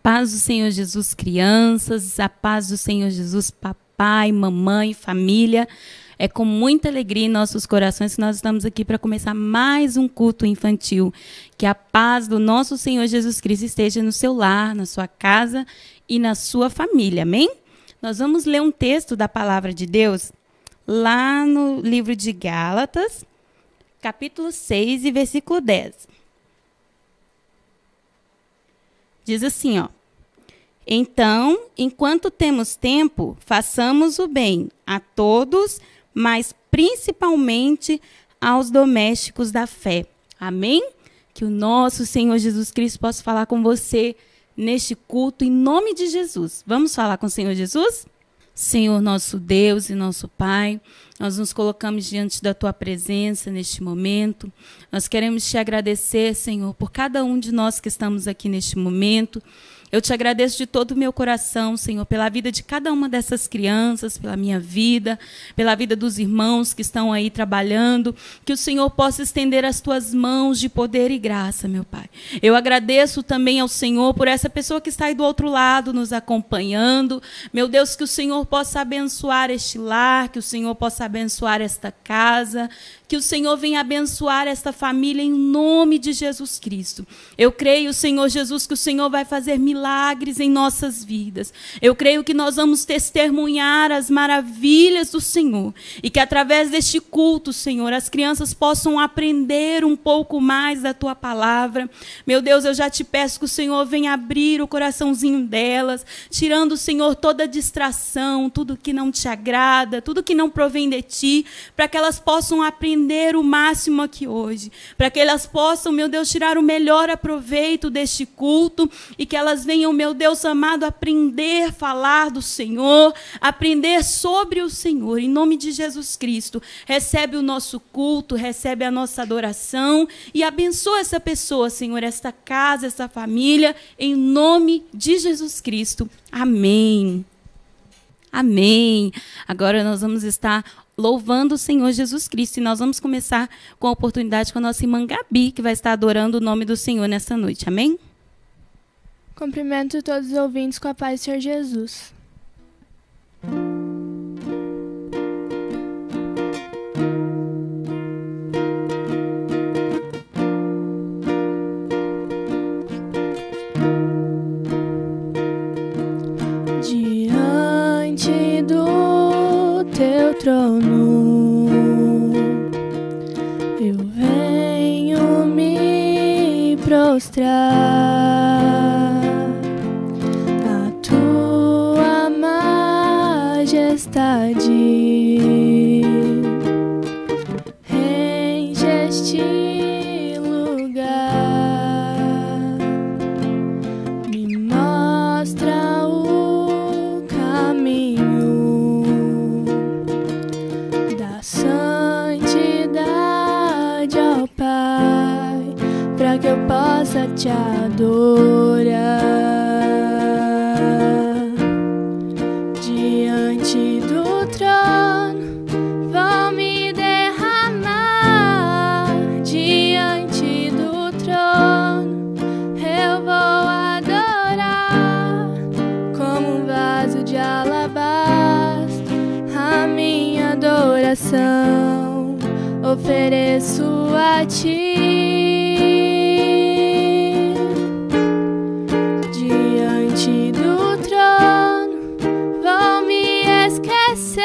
paz do Senhor Jesus, crianças, a paz do Senhor Jesus, papai, mamãe, família. É com muita alegria em nossos corações que nós estamos aqui para começar mais um culto infantil. Que a paz do nosso Senhor Jesus Cristo esteja no seu lar, na sua casa e na sua família, amém? Nós vamos ler um texto da palavra de Deus lá no livro de Gálatas, capítulo 6 e versículo 10. Diz assim, ó. Então, enquanto temos tempo, façamos o bem a todos, mas principalmente aos domésticos da fé. Amém? Que o nosso Senhor Jesus Cristo possa falar com você neste culto, em nome de Jesus. Vamos falar com o Senhor Jesus? Senhor, nosso Deus e nosso Pai, nós nos colocamos diante da Tua presença neste momento. Nós queremos Te agradecer, Senhor, por cada um de nós que estamos aqui neste momento. Eu Te agradeço de todo o meu coração, Senhor, pela vida de cada uma dessas crianças, pela minha vida, pela vida dos irmãos que estão aí trabalhando. Que o Senhor possa estender as Tuas mãos de poder e graça, meu Pai. Eu agradeço também ao Senhor por essa pessoa que está aí do outro lado nos acompanhando. Meu Deus, que o Senhor possa abençoar este lar, que o Senhor possa abençoar esta casa, que o Senhor venha abençoar esta família em nome de Jesus Cristo. Eu creio, Senhor Jesus, que o Senhor vai fazer milagres em nossas vidas. Eu creio que nós vamos testemunhar as maravilhas do Senhor e que através deste culto, Senhor, as crianças possam aprender um pouco mais da Tua palavra. Meu Deus, eu já Te peço que o Senhor venha abrir o coraçãozinho delas, tirando, Senhor, toda distração, tudo que não Te agrada, tudo que não provém de Ti, para que elas possam aprender o máximo aqui hoje, para que elas possam, meu Deus, tirar o melhor aproveito deste culto e que elas venham, meu Deus amado, aprender a falar do Senhor, aprender sobre o Senhor, em nome de Jesus Cristo. Recebe o nosso culto, recebe a nossa adoração e abençoa essa pessoa, Senhor, esta casa, essa família, em nome de Jesus Cristo. Amém. Amém. Agora nós vamos estar louvando o Senhor Jesus Cristo. E nós vamos começar com a oportunidade com a nossa irmã Gabi, que vai estar adorando o nome do Senhor nessa noite. Amém? Cumprimento todos os ouvintes com a paz do Senhor Jesus. Diante do Teu trono, eu venho me prostrar à Tua majestade. Enche este lugar, me mostra o caminho da santidade, ó Pai, para que eu possa Te adorar. Diante do trono vou me derramar, diante do trono eu vou adorar, como um vaso de alabastro, a minha adoração ofereço a Ti. Diante do trono vou me esquecer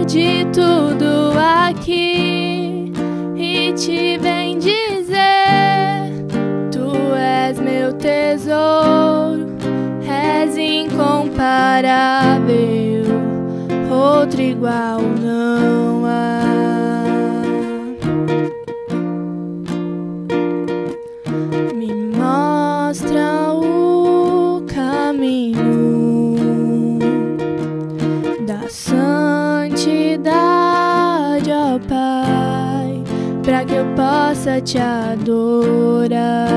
de tudo aqui e Te bem dizer: Tu és meu tesouro, és incomparável, outro igual não há. Me mostra o caminho da santidade, ó Pai, para que eu possa Te adorar.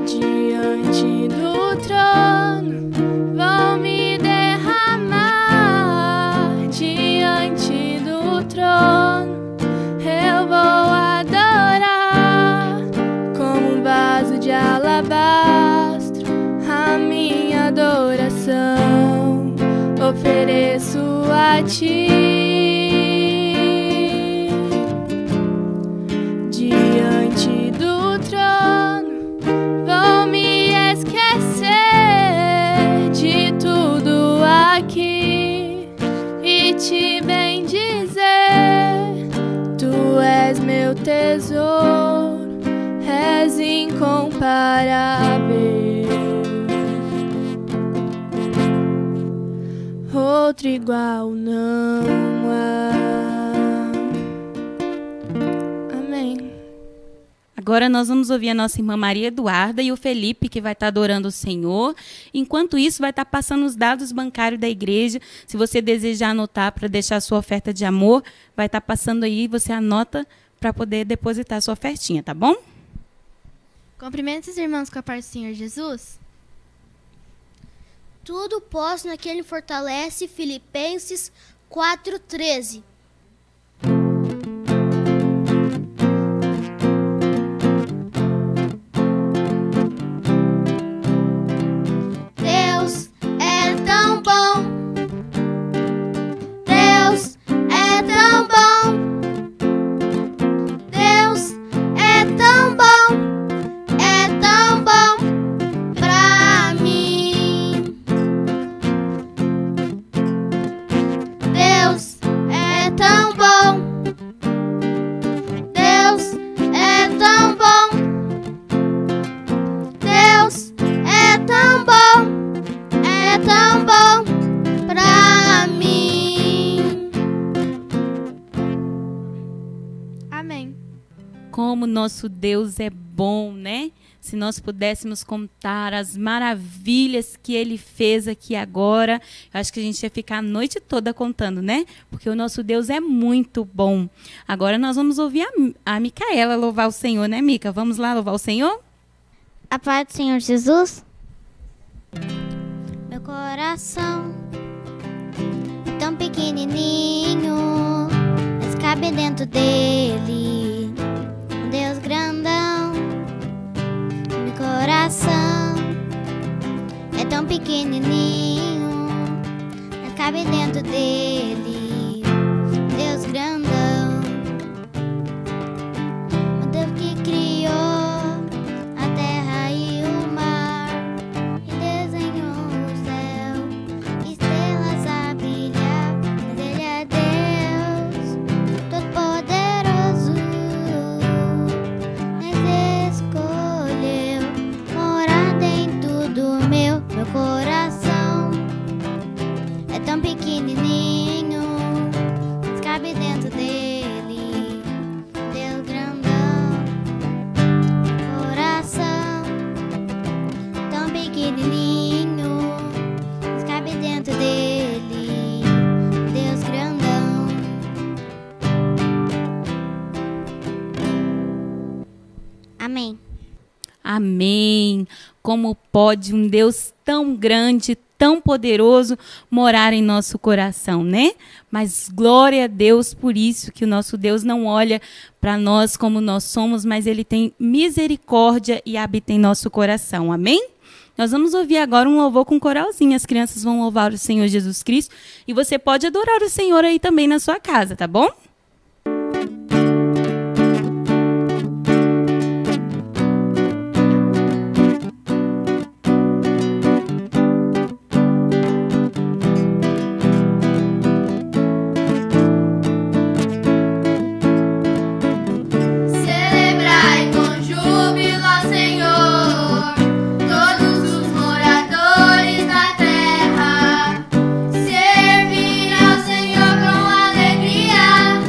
Diante do trono vou me derramar, diante do trono eu vou adorar, como um vaso ofereço a ti. Diante do trono vou me esquecer de tudo aqui e te bendizer. Tu és meu tesouro, és incomparável. Outro igual não há. Amém. Agora nós vamos ouvir a nossa irmã Maria Eduarda e o Felipe, que vai estar adorando o Senhor. Enquanto isso, vai estar passando os dados bancários da igreja. Se você desejar anotar para deixar a sua oferta de amor, vai estar passando aí, você anota para poder depositar a sua ofertinha, tá bom? Cumprimenta os irmãos com a paz do Senhor Jesus. Tudo posso naquele que fortalece. Filipenses 4:13. Deus é tão bom. Deus é tão bom. Deus é tão bom. É tão bom pra mim. Deus é tão bom. Deus é tão bom. Deus é tão bom. É tão bom pra mim. Amém. Como nosso Deus é bom, né? Se nós pudéssemos contar as maravilhas que Ele fez aqui agora, eu acho que a gente ia ficar a noite toda contando, né? Porque o nosso Deus é muito bom. Agora nós vamos ouvir a Micaela louvar o Senhor, né, Mica? Vamos lá louvar o Senhor? A paz do Senhor Jesus. Meu coração é tão pequenininho, mas cabe dentro dele um Deus grandão. Meu coração é tão pequenininho, mas cabe dentro dele um Deus grandão. O Deus que criou a terra e o mar e desenhou o céu, estrelas a brilhar. Mas Ele é Deus Todo-Poderoso, mas escolheu morar dentro do meu coração. É tão pequenininho, mas cabe dentro dele Deus grandão. Coração tão pequenininho, mas cabe dentro dele Deus grandão. Amém. Amém. Como pode um Deus tão grande, tão poderoso morar em nosso coração, né? Mas glória a Deus por isso, que o nosso Deus não olha para nós como nós somos, mas Ele tem misericórdia e habita em nosso coração. Amém? Nós vamos ouvir agora um louvor com coralzinho. As crianças vão louvar o Senhor Jesus Cristo e você pode adorar o Senhor aí também na sua casa, tá bom? Celebrai com júbilo ao Senhor, todos os moradores da terra. Servir ao Senhor com alegria.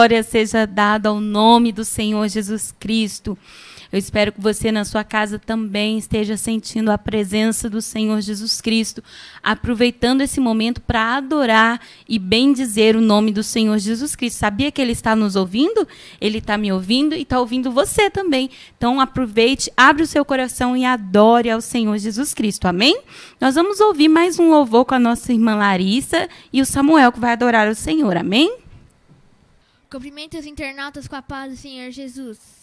glória seja dada ao nome do Senhor Jesus Cristo. Eu espero que você na sua casa também esteja sentindo a presença do Senhor Jesus Cristo, aproveitando esse momento para adorar e bendizer o nome do Senhor Jesus Cristo. Sabia que Ele está nos ouvindo? Ele está me ouvindo e está ouvindo você também. Então aproveite, abre o seu coração e adore ao Senhor Jesus Cristo. Amém? Nós vamos ouvir mais um louvor com a nossa irmã Larissa e o Samuel que vai adorar o Senhor. Amém? Cumprimento os internautas com a paz do Senhor Jesus.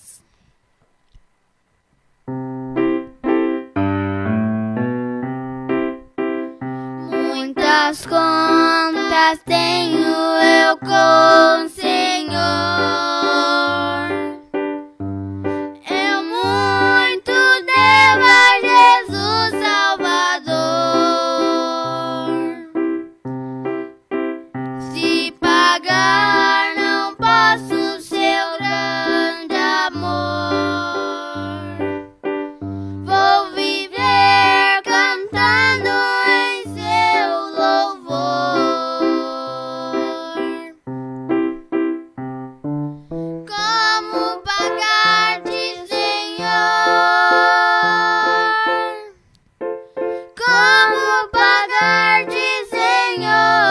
Muitas contas tenho eu com o Senhor. Eu muito devo a Jesus Salvador. Se pagar não posso seu grande amor. Vou viver cantando em seu louvor. Como pagar-te, Senhor? Como pagar-te, Senhor?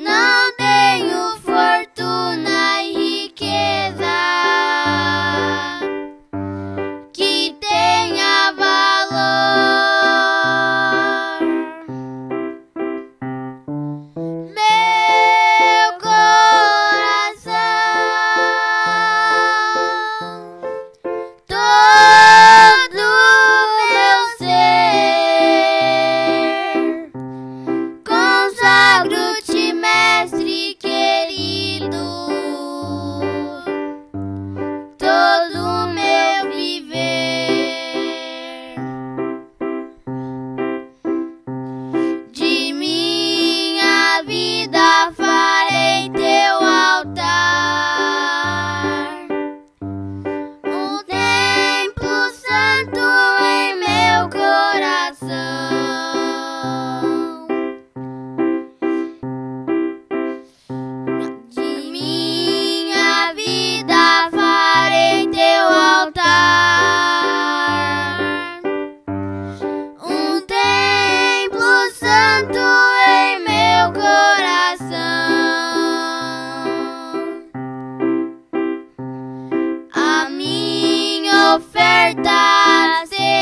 Não tenho fortuna e riqueza que tenha valor. Meu coração, todo meu ser, consagro-te, Mestre querido, todo meu viver. De minha vida farei teu altar, um templo santo em meu coração. De minha vida farei teu altar, um templo santo em meu coração. A minha oferta aceitará.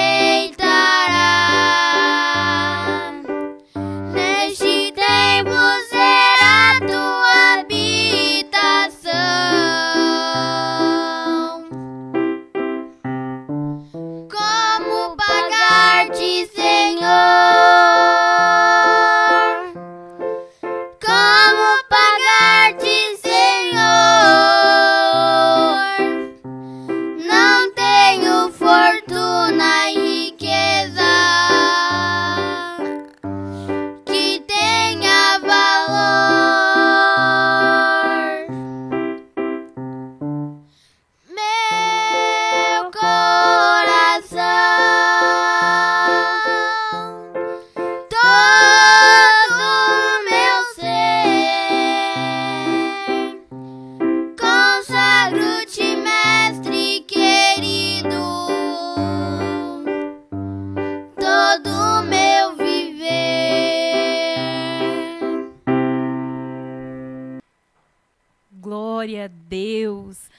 Neste templo será tua habitação. Como pagar-te, Senhor? Como pagar-te, Senhor? Não tenho fortuna e riqueza que tenha valor. Meu coração, todo meu ser, consagro-te, Mestre querido, todo meu viver. Glória a Deus.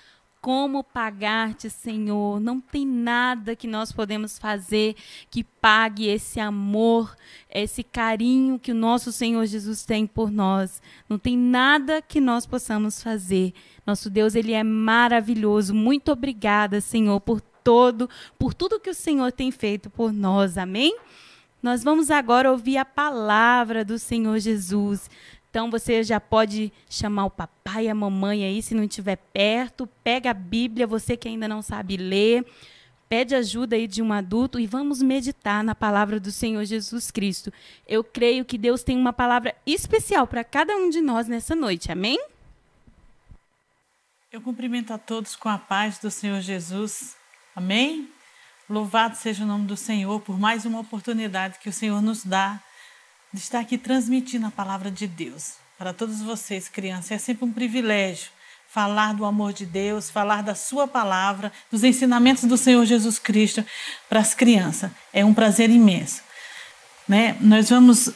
Como pagar-te, Senhor? Não tem nada que nós podemos fazer que pague esse amor, esse carinho que o nosso Senhor Jesus tem por nós. Não tem nada que nós possamos fazer. Nosso Deus, Ele é maravilhoso. Muito obrigada, Senhor, por tudo que o Senhor tem feito por nós. Amém? Nós vamos agora ouvir a palavra do Senhor Jesus. Então, você já pode chamar o papai e a mamãe aí, se não estiver perto. Pega a Bíblia, você que ainda não sabe ler. Pede ajuda aí de um adulto e vamos meditar na palavra do Senhor Jesus Cristo. Eu creio que Deus tem uma palavra especial para cada um de nós nessa noite. Amém? Eu cumprimento a todos com a paz do Senhor Jesus. Amém? Louvado seja o nome do Senhor por mais uma oportunidade que o Senhor nos dá de estar aqui transmitindo a palavra de Deus. para todos vocês, crianças. É sempre um privilégio falar do amor de Deus, falar da sua palavra, dos ensinamentos do Senhor Jesus Cristo para as crianças. É um prazer imenso, né? Nós vamos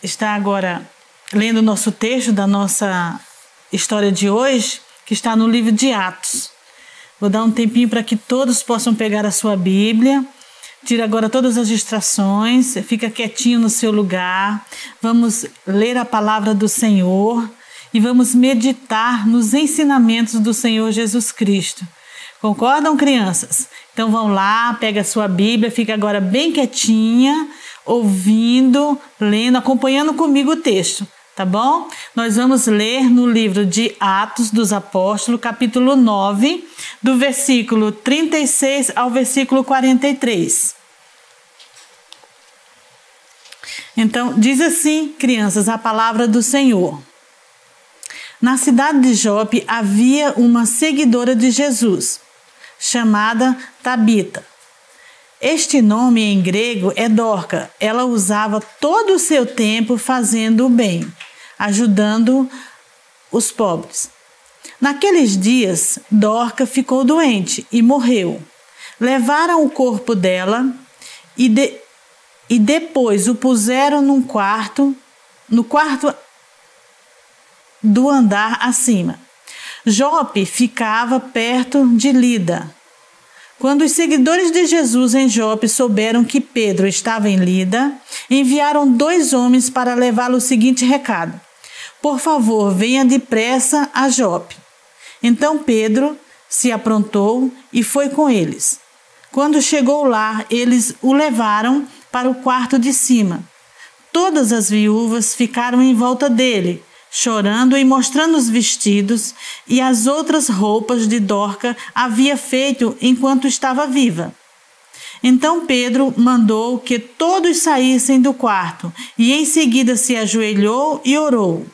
estar agora lendo o nosso texto da nossa história de hoje, que está no livro de Atos. Vou dar um tempinho para que todos possam pegar a sua Bíblia. Tira agora todas as distrações, fica quietinho no seu lugar. Vamos ler a palavra do Senhor e vamos meditar nos ensinamentos do Senhor Jesus Cristo. Concordam, crianças? Então vão lá, pega a sua Bíblia, fica agora bem quietinha, ouvindo, lendo, acompanhando comigo o texto, tá bom? Nós vamos ler no livro de Atos dos Apóstolos, capítulo 9, do versículo 36 ao versículo 43. Então, diz assim, crianças, a palavra do Senhor. Na cidade de Jope havia uma seguidora de Jesus, chamada Tabita. Este nome em grego é Dorca. Ela usava todo o seu tempo fazendo o bem, ajudando os pobres. Naqueles dias, Dorca ficou doente e morreu. Levaram o corpo dela e depois o puseram no quarto do andar acima. Jope ficava perto de Lida. Quando os seguidores de Jesus em Jope souberam que Pedro estava em Lida, enviaram 2 homens para levá-lo o seguinte recado: por favor, venha depressa a Jope. Então Pedro se aprontou e foi com eles. Quando chegou lá, eles o levaram para o quarto de cima. Todas as viúvas ficaram em volta dele, chorando e mostrando os vestidos e as outras roupas de Dorca havia feito enquanto estava viva. Então Pedro mandou que todos saíssem do quarto e em seguida se ajoelhou e orou.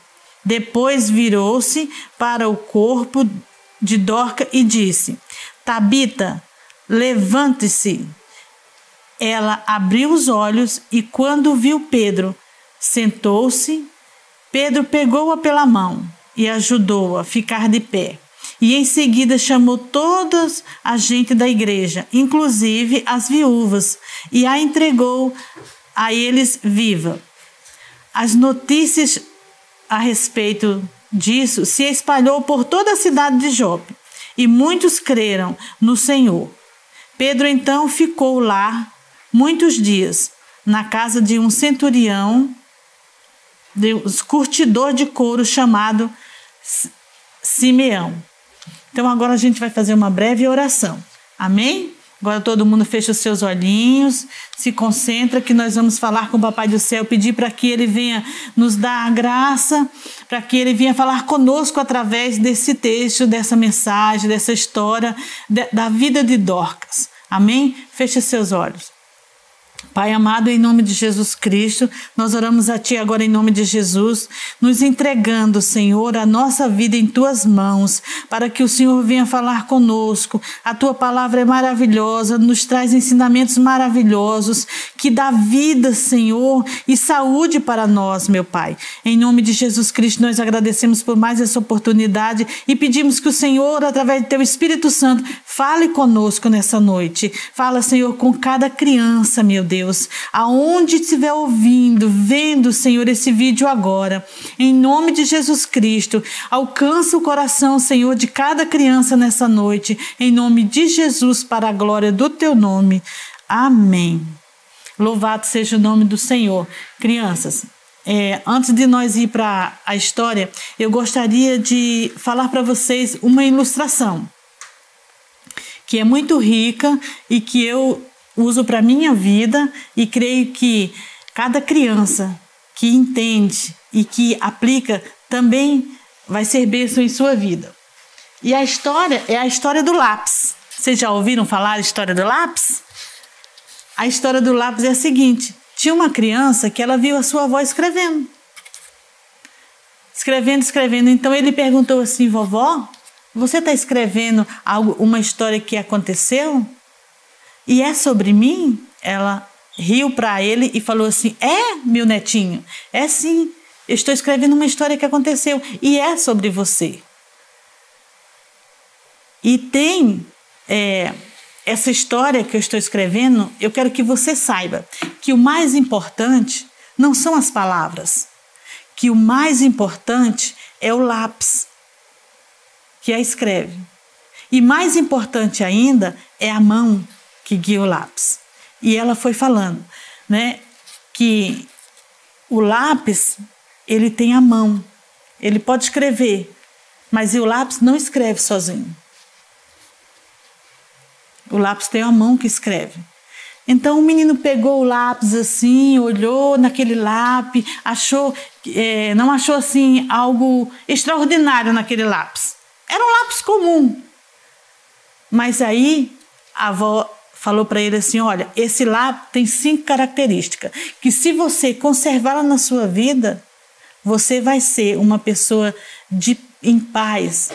Depois virou-se para o corpo de Dorca e disse: Tabita, levante-se. Ela abriu os olhos e quando viu Pedro, sentou-se. Pedro pegou-a pela mão e ajudou-a a ficar de pé. E em seguida chamou toda a gente da igreja, inclusive as viúvas, e a entregou a eles viva. As notícias a respeito disso se espalhou por toda a cidade de Jope, e muitos creram no Senhor. Pedro então ficou lá muitos dias, na casa de um centurião, de um curtidor de couro chamado Simeão. Então agora a gente vai fazer uma breve oração. Amém? Agora todo mundo fecha os seus olhinhos, se concentra que nós vamos falar com o Papai do Céu, pedir para que Ele venha nos dar a graça, para que Ele venha falar conosco através desse texto, dessa mensagem, dessa história da vida de Dorcas. Amém? Feche seus olhos. Pai amado, em nome de Jesus Cristo, nós oramos a Ti agora em nome de Jesus, nos entregando, Senhor, a nossa vida em Tuas mãos, para que o Senhor venha falar conosco. A Tua palavra é maravilhosa, nos traz ensinamentos maravilhosos, que dá vida, Senhor, e saúde para nós, meu Pai. Em nome de Jesus Cristo, nós agradecemos por mais essa oportunidade e pedimos que o Senhor, através do Teu Espírito Santo, fale conosco nessa noite. Fala, Senhor, com cada criança, meu Deus, aonde estiver ouvindo, vendo, Senhor, esse vídeo agora, em nome de Jesus Cristo, alcança o coração, Senhor, de cada criança nessa noite, em nome de Jesus, para a glória do Teu nome. Amém. Louvado seja o nome do Senhor. Crianças, antes de nós ir para a história, eu gostaria de falar para vocês uma ilustração, que é muito rica e que eu uso para a minha vida e creio que cada criança que entende e que aplica também vai ser bênção em sua vida. E a história é a história do lápis. Vocês já ouviram falar da história do lápis? A história do lápis é a seguinte: tinha uma criança que ela viu a sua avó escrevendo. Escrevendo. Então ele perguntou assim: vovó, você está escrevendo uma história que aconteceu? E é sobre mim? Ela riu para ele e falou assim: meu netinho, é sim, Eu estou escrevendo uma história que aconteceu e é sobre você. E tem essa história que eu estou escrevendo, eu quero que você saiba que o mais importante não são as palavras, que o mais importante é o lápis que a escreve. E mais importante ainda é a mão que guia o lápis. E ela foi falando, né, que o lápis, ele tem a mão, ele pode escrever, mas o lápis não escreve sozinho. O lápis tem a mão que escreve. Então o menino pegou o lápis assim, olhou naquele lápis, não achou assim algo extraordinário naquele lápis. Era um lápis comum. Mas aí a avó falou para ele assim, olha, esse lápis tem 5 características, que se você conservá-la na sua vida, você vai ser uma pessoa em paz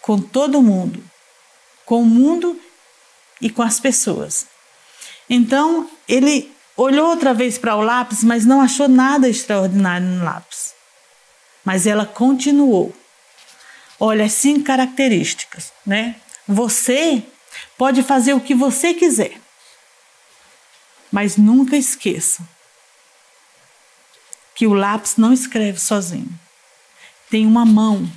com todo mundo, com o mundo e com as pessoas. Então, ele olhou outra vez para o lápis, mas não achou nada extraordinário no lápis. Mas ela continuou. Olha, as 5 características, né? Você pode fazer o que você quiser, mas nunca esqueça que o lápis não escreve sozinho. Tem uma mão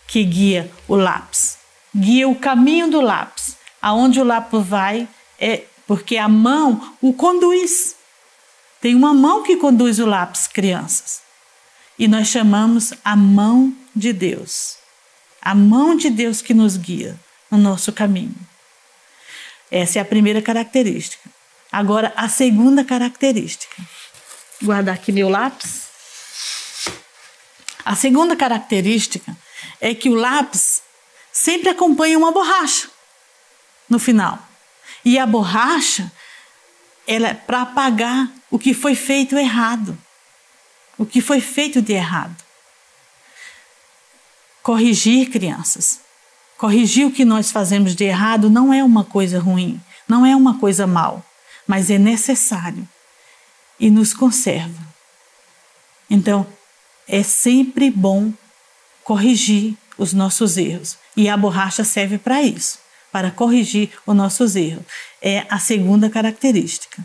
que guia o lápis, guia o caminho do lápis. Aonde o lápis vai, porque a mão o conduz. Tem uma mão que conduz o lápis, crianças. E nós chamamos a mão de Deus. A mão de Deus que nos guia no nosso caminho. Essa é a primeira característica. Agora, a segunda característica. Vou guardar aqui meu lápis. A segunda característica é que o lápis sempre acompanha uma borracha no final. E a borracha, ela é para apagar o que foi feito errado. O que foi feito de errado. Corrigir, crianças. Corrigir o que nós fazemos de errado não é uma coisa ruim, não é uma coisa mal, mas é necessário e nos conserva. Então, é sempre bom corrigir os nossos erros. E a borracha serve para isso, para corrigir os nossos erros. É a segunda característica.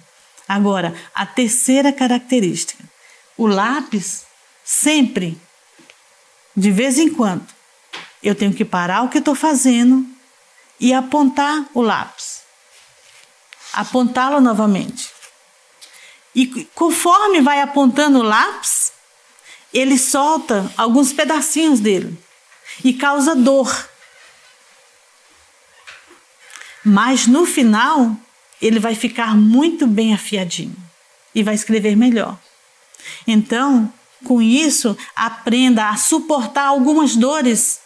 Agora, a terceira característica. O lápis, sempre, de vez em quando, eu tenho que parar o que estou fazendo e apontar o lápis. Apontá-lo novamente. E conforme vai apontando o lápis, ele solta alguns pedacinhos dele e causa dor. Mas no final, ele vai ficar muito bem afiadinho e vai escrever melhor. Então, com isso, aprenda a suportar algumas dores,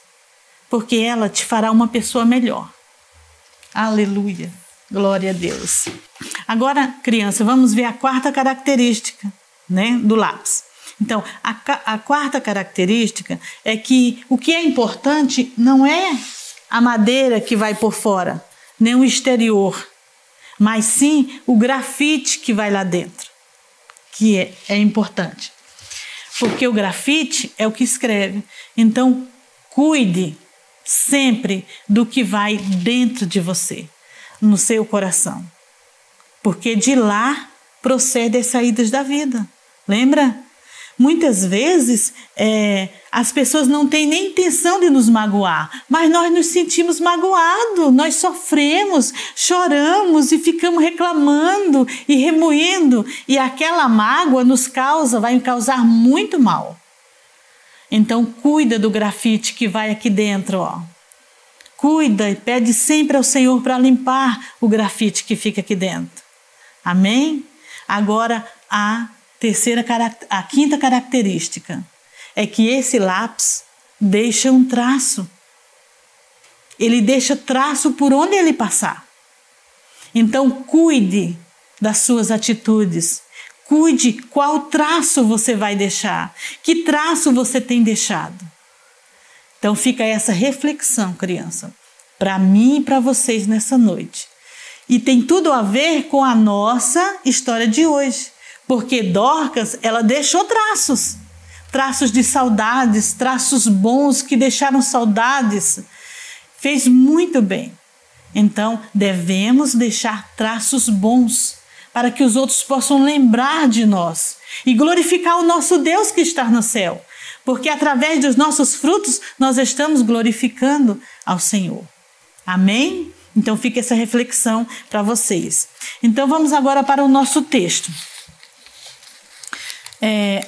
porque ela te fará uma pessoa melhor. Aleluia, glória a Deus. Agora, criança, vamos ver a quarta característica, né, do lápis. Então, a quarta característica é que o que é importante não é a madeira que vai por fora, nem o exterior, mas sim o grafite que vai lá dentro, que é importante. Porque o grafite é o que escreve. Então, cuide sempre do que vai dentro de você, no seu coração. Porque de lá procedem as saídas da vida. Lembra? Muitas vezes as pessoas não têm nem intenção de nos magoar, mas nós nos sentimos magoados, nós sofremos, choramos e ficamos reclamando e remoendo, e aquela mágoa vai causar muito mal. Então cuida do grafite que vai aqui dentro, ó. Cuida e pede sempre ao Senhor para limpar o grafite que fica aqui dentro. Amém? Agora a quinta característica é que esse lápis deixa um traço. Ele deixa traço por onde ele passar. Então, cuide das suas atitudes. Cuide qual traço você vai deixar. Que traço você tem deixado. Então, fica essa reflexão, criança, para mim e para vocês nessa noite. E tem tudo a ver com a nossa história de hoje. Porque Dorcas, ela deixou traços. traços de saudades, traços bons que deixaram saudades. Fez muito bem. Então, devemos deixar traços bons para que os outros possam lembrar de nós e glorificar o nosso Deus que está no céu. Porque através dos nossos frutos, nós estamos glorificando ao Senhor. Amém? Então, fica essa reflexão para vocês. Então, vamos agora para o nosso texto.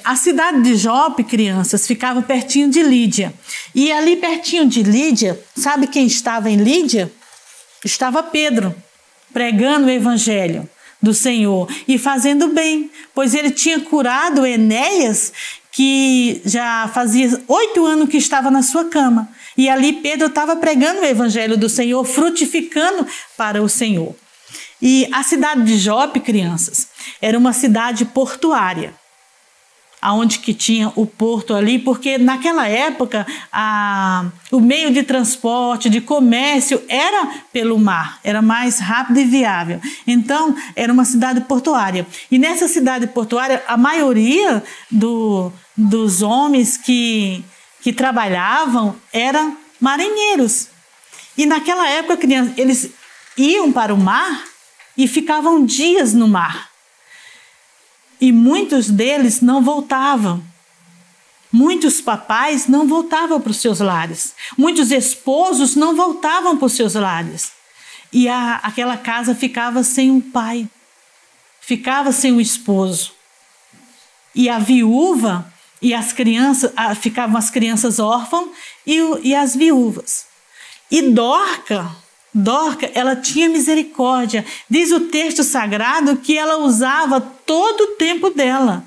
A cidade de Jope, crianças, ficava pertinho de Lídia. E ali pertinho de Lídia, sabe quem estava em Lídia? Estava Pedro, pregando o evangelho do Senhor e fazendo bem, pois ele tinha curado Enéas, que já fazia 8 anos que estava na sua cama. E ali Pedro estava pregando o evangelho do Senhor, frutificando para o Senhor. E a cidade de Jope, crianças, era uma cidade portuária, aonde que tinha o porto ali, porque naquela época o meio de transporte, de comércio era pelo mar, era mais rápido e viável. Então, era uma cidade portuária. E nessa cidade portuária, a maioria dos homens que trabalhavam eram marinheiros. E naquela época, crianças, eles iam para o mar e ficavam dias no mar. E muitos deles não voltavam. Muitos papais não voltavam para os seus lares. Muitos esposos não voltavam para os seus lares. E aquela casa ficava sem um pai. Ficava sem um esposo. E a viúva e as crianças, ficavam as crianças órfãs e as viúvas. E Dorca, ela tinha misericórdia. Diz o texto sagrado que ela usava todo o tempo dela.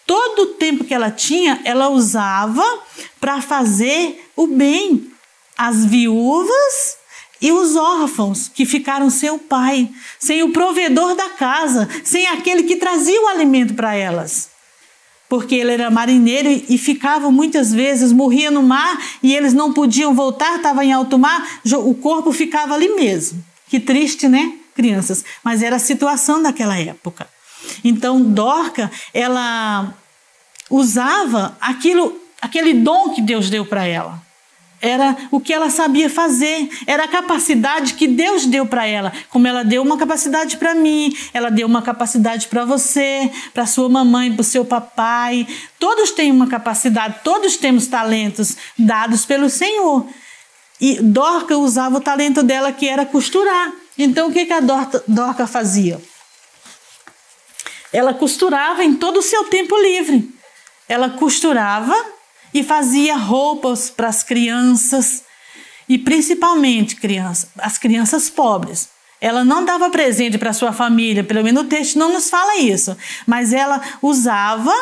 Todo o tempo que ela tinha, ela usava para fazer o bem. As viúvas e os órfãos que ficaram sem o pai, sem o provedor da casa, sem aquele que trazia o alimento para elas. Porque ele era marinheiro e ficava muitas vezes, morria no mar e eles não podiam voltar, estava em alto mar, o corpo ficava ali mesmo. Que triste, né, crianças? Mas era a situação daquela época. Então, Dorca, ela usava aquele dom que Deus deu para ela. Era o que ela sabia fazer, era a capacidade que Deus deu para ela. Como ela deu uma capacidade para mim, ela deu uma capacidade para você, para sua mamãe, para o seu papai. Todos têm uma capacidade, todos temos talentos dados pelo Senhor. E Dorca usava o talento dela, que era costurar. Então, o que a Dorca fazia? Ela costurava em todo o seu tempo livre. Ela costurava e fazia roupas para as crianças, e principalmente as crianças pobres. Ela não dava presente para sua família, pelo menos o texto não nos fala isso, mas ela usava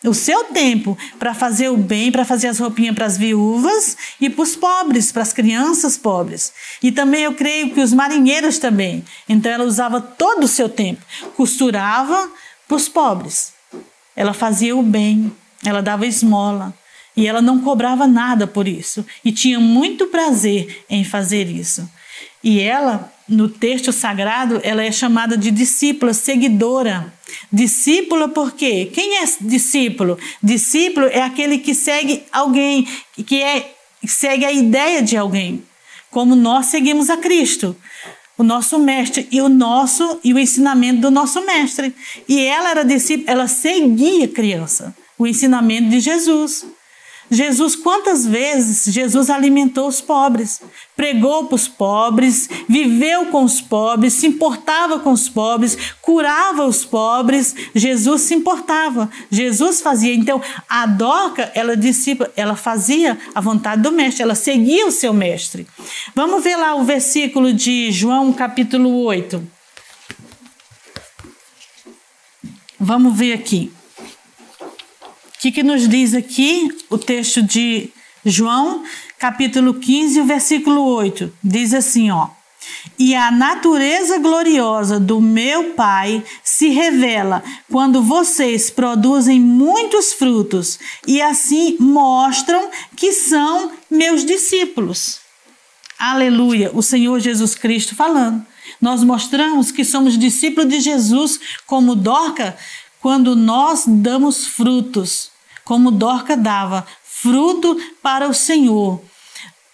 o seu tempo para fazer o bem, para fazer as roupinhas para as viúvas e para os pobres, para as crianças pobres. E também eu creio que os marinheiros também. Então ela usava todo o seu tempo, costurava para os pobres. Ela fazia o bem, ela dava esmola. E ela não cobrava nada por isso. E tinha muito prazer em fazer isso. E ela, no texto sagrado, ela é chamada de discípula, seguidora. Discípula por quê? Quem é discípulo? Discípulo é aquele que segue alguém, que segue a ideia de alguém. Como nós seguimos a Cristo, o nosso mestre, e o ensinamento do nosso mestre. E ela era discípula, ela seguia criança, o ensinamento de Jesus. Jesus, quantas vezes Jesus alimentou os pobres, pregou para os pobres, viveu com os pobres, se importava com os pobres, curava os pobres. Jesus se importava, Jesus fazia. Então, a Dorca, ela fazia a vontade do mestre, ela seguia o seu mestre. Vamos ver lá o versículo de João, capítulo 8. Vamos ver aqui. O que nos diz aqui o texto de João, capítulo 15, versículo 8? Diz assim, ó: e a natureza gloriosa do meu Pai se revela quando vocês produzem muitos frutos e assim mostram que são meus discípulos. Aleluia, o Senhor Jesus Cristo falando. Nós mostramos que somos discípulos de Jesus como Dorca, quando nós damos frutos, como Dorca dava fruto para o Senhor.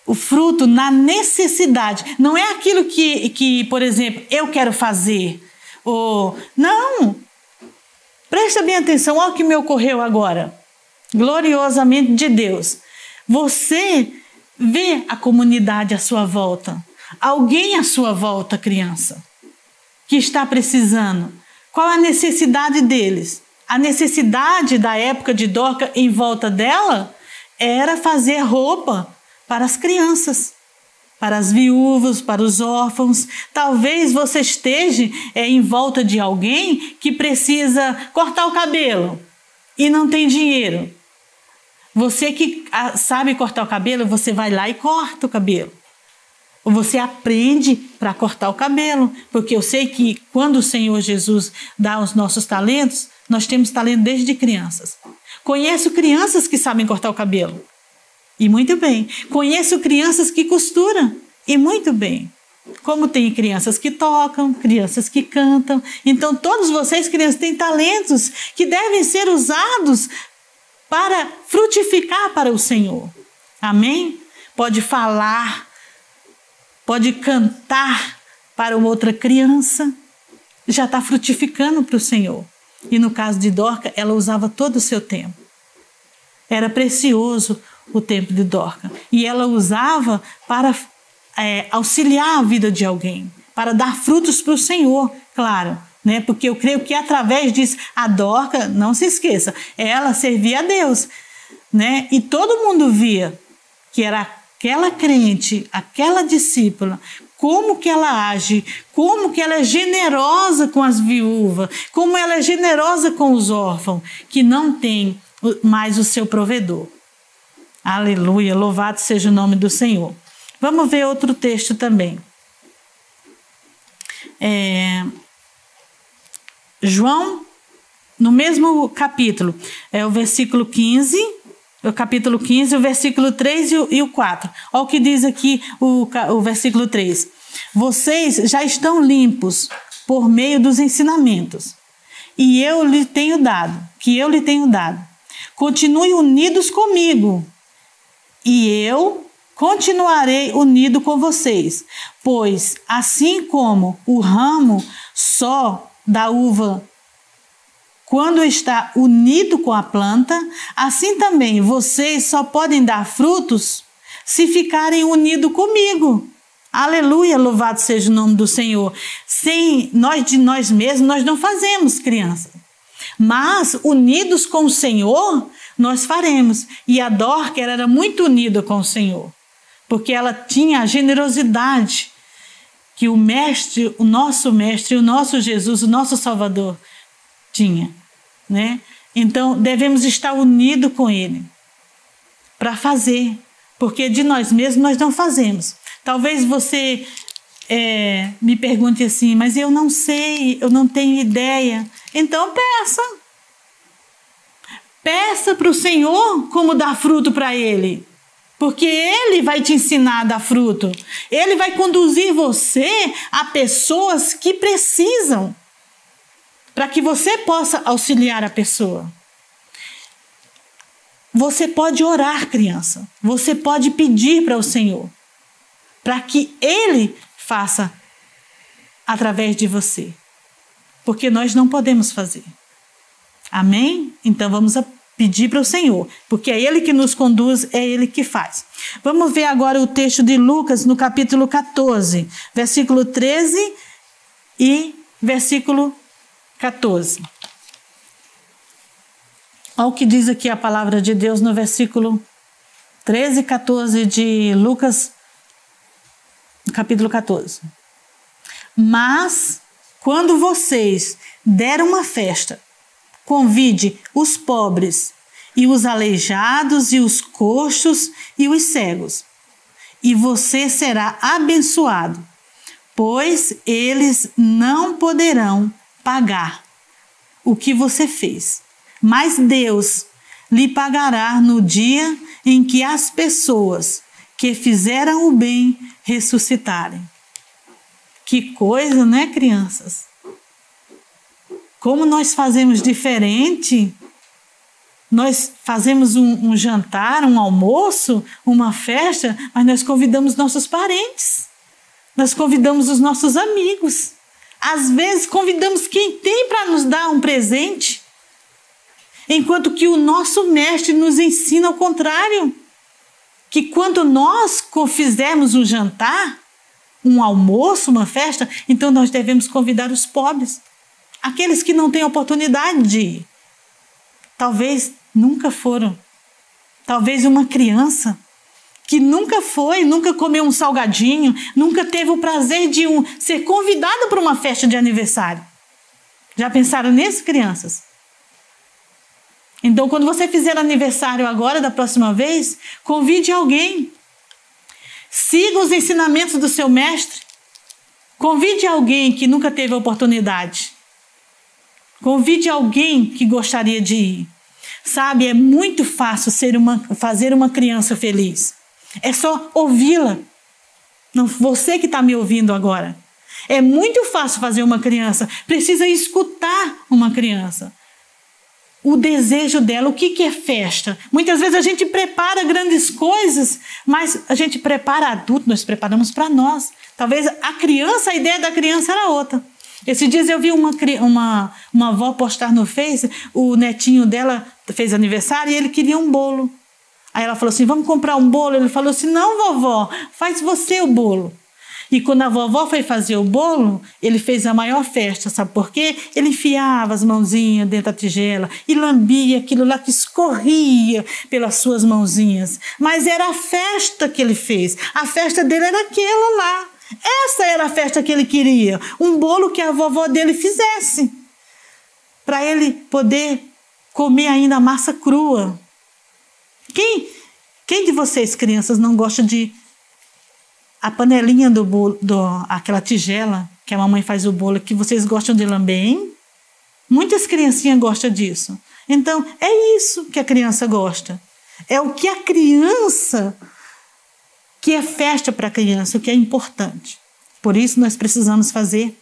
O fruto na necessidade. Não é aquilo que, por exemplo, eu quero fazer. Ou, não. Presta bem atenção ao que me ocorreu agora. Gloriosamente de Deus. Você vê a comunidade à sua volta. Alguém à sua volta, criança, que está precisando. Qual a necessidade deles? A necessidade da época de Dorca em volta dela era fazer roupa para as crianças, para as viúvas, para os órfãos. Talvez você esteja em volta de alguém que precisa cortar o cabelo e não tem dinheiro. Você que sabe cortar o cabelo, você vai lá e corta o cabelo. Ou você aprende para cortar o cabelo, porque eu sei que quando o Senhor Jesus dá os nossos talentos, nós temos talento desde crianças. Conheço crianças que sabem cortar o cabelo. E muito bem. Conheço crianças que costuram. E muito bem. Como tem crianças que tocam, crianças que cantam. Então, todos vocês, crianças, têm talentos que devem ser usados para frutificar para o Senhor. Amém? Pode falar, pode cantar para uma outra criança. Já está frutificando para o Senhor. E no caso de Dorca, ela usava todo o seu tempo. Era precioso o tempo de Dorca. E ela usava para auxiliar a vida de alguém, para dar frutos para o Senhor, claro, né? Porque eu creio que através disso, a Dorca, não se esqueça, ela servia a Deus, né? E todo mundo via que era aquela crente, aquela discípula, como que ela age, como que ela é generosa com as viúvas, como ela é generosa com os órfãos, que não tem mais o seu provedor. Aleluia, louvado seja o nome do Senhor. Vamos ver outro texto também. João, no mesmo capítulo, o versículo 15, o capítulo 15, o versículo 3 e o 4. Olha o que diz aqui o versículo 3. Vocês já estão limpos por meio dos ensinamentos que eu lhe tenho dado. Continuem unidos comigo e eu continuarei unido com vocês, pois assim como o ramo só da uva quando está unido com a planta, assim também vocês só podem dar frutos se ficarem unidos comigo. Aleluia, louvado seja o nome do Senhor. Sem nós de nós mesmos, nós não fazemos, criança. Mas unidos com o Senhor, nós faremos. E a Dorca era muito unida com o Senhor, porque ela tinha a generosidade que o mestre, o nosso mestre, o nosso Jesus, o nosso Salvador tinha, né? Então, devemos estar unidos com Ele para fazer, porque de nós mesmos nós não fazemos. Talvez você me pergunte assim, mas eu não sei, eu não tenho ideia. Então, peça. Peça para o Senhor como dar fruto para Ele. Porque Ele vai te ensinar a dar fruto. Ele vai conduzir você a pessoas que precisam, para que você possa auxiliar a pessoa. Você pode orar, criança. Você pode pedir para o Senhor, para que Ele faça através de você. Porque nós não podemos fazer. Amém? Então vamos pedir para o Senhor, porque é Ele que nos conduz, é Ele que faz. Vamos ver agora o texto de Lucas no capítulo 14, versículo 13 e versículo 14. Olha o que diz aqui a palavra de Deus no versículo 13 e 14 de Lucas, capítulo 14. Mas, quando vocês deram uma festa, convide os pobres, e os aleijados, e os coxos, e os cegos, e você será abençoado, pois eles não poderão pagar o que você fez, mas Deus lhe pagará no dia em que as pessoas que fizeram o bem ressuscitarem. Que coisa, né, crianças? Como nós fazemos diferente Nós fazemos um jantar, um almoço, uma festa, mas nós convidamos nossos parentes. Nós convidamos os nossos amigos. Às vezes convidamos quem tem para nos dar um presente. Enquanto que o nosso mestre nos ensina ao contrário. Que quando nós fizermos um jantar, um almoço, uma festa, então nós devemos convidar os pobres. Aqueles que não têm oportunidade de ir. Talvez nunca foram. Talvez uma criança que nunca foi, nunca comeu um salgadinho, nunca teve o prazer de ser convidado para uma festa de aniversário. Já pensaram nisso, crianças? Então, quando você fizer aniversário agora, da próxima vez, convide alguém. Siga os ensinamentos do seu mestre. Convide alguém que nunca teve a oportunidade. Convide alguém que gostaria de ir. Sabe, é muito fácil fazer uma criança feliz. É só ouvi-la. Não, você que está me ouvindo agora. É muito fácil fazer uma criança. Precisa escutar uma criança. O desejo dela, o que é festa? Muitas vezes a gente prepara grandes coisas, mas a gente prepara adulto, nós preparamos para nós. Talvez a ideia da criança era outra. Esses dias eu vi uma avó postar no Face, o netinho dela fez aniversário e ele queria um bolo. Aí ela falou assim, vamos comprar um bolo? Ele falou assim, não, vovó, faz você o bolo. E quando a vovó foi fazer o bolo, ele fez a maior festa, sabe por quê? Ele enfiava as mãozinhas dentro da tigela e lambia aquilo lá que escorria pelas suas mãozinhas. Mas era a festa que ele fez, a festa dele era aquela lá. Essa era a festa que ele queria, um bolo que a vovó dele fizesse, para ele poder comer ainda a massa crua. Quem de vocês, crianças, não gosta de a panelinha do bolo, aquela tigela que a mamãe faz o bolo, que vocês gostam de lamber, hein? Muitas criancinhas gostam disso. Então, é isso que a criança gosta. É o que a criança, que é festa para a criança, o que é importante. Por isso, nós precisamos fazer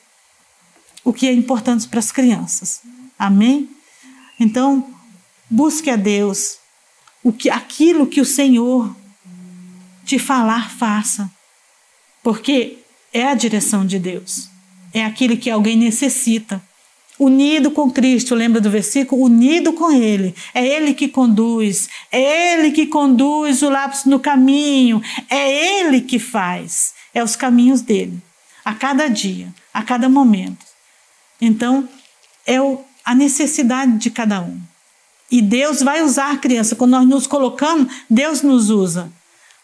o que é importante para as crianças. Amém? Então, busque a Deus. Aquilo que o Senhor te falar, faça. Porque é a direção de Deus. É aquilo que alguém necessita. Unido com Cristo, lembra do versículo? Unido com Ele. É Ele que conduz. É Ele que conduz o lápis no caminho. É Ele que faz. É os caminhos dele. A cada dia, a cada momento. Então, é a necessidade de cada um. E Deus vai usar a criança. Quando nós nos colocamos, Deus nos usa.